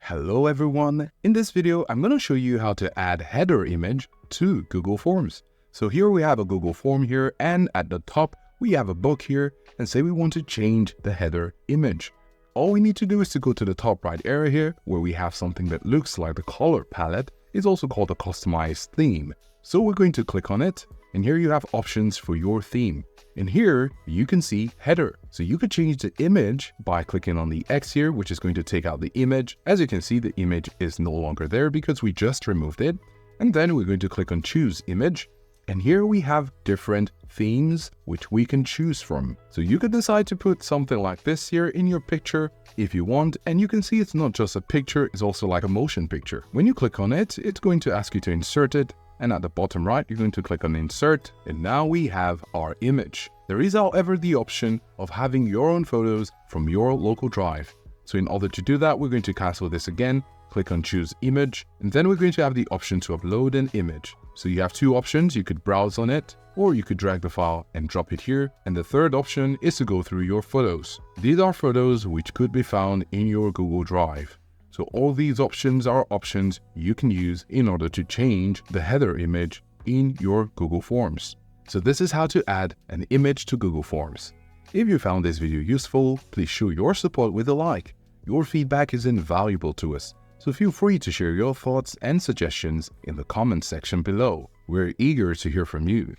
Hello everyone, in this video I'm going to show you how to add header image to Google Forms. So here we have a Google form here, and at the top we have a book here, and say we want to change the header image. All we need to do is to go to the top right area here where we have something that looks like the color palette. It's also called a customized theme. So we're going to click on it, and here you have options for your theme. And here you can see header. So you could change the image by clicking on the X here, which is going to take out the image. As you can see, the image is no longer there because we just removed it. And then we're going to click on choose image. And here we have different themes which we can choose from. So you could decide to put something like this here in your picture if you want. And you can see it's not just a picture, it's also like a motion picture. When you click on it, it's going to ask you to insert it. And at the bottom right, you're going to click on insert, and now we have our image. There is, however, the option of having your own photos from your local drive. So in order to do that, we're going to cancel this again, click on choose image, and then we're going to have the option to upload an image. So you have two options. You could browse on it, or you could drag the file and drop it here. And the third option is to go through your photos. These are photos which could be found in your Google Drive. So all these options are options you can use in order to change the header image in your Google Forms. So this is how to add an image to Google Forms. If you found this video useful, please show your support with a like. Your feedback is invaluable to us, so feel free to share your thoughts and suggestions in the comment section below. We're eager to hear from you.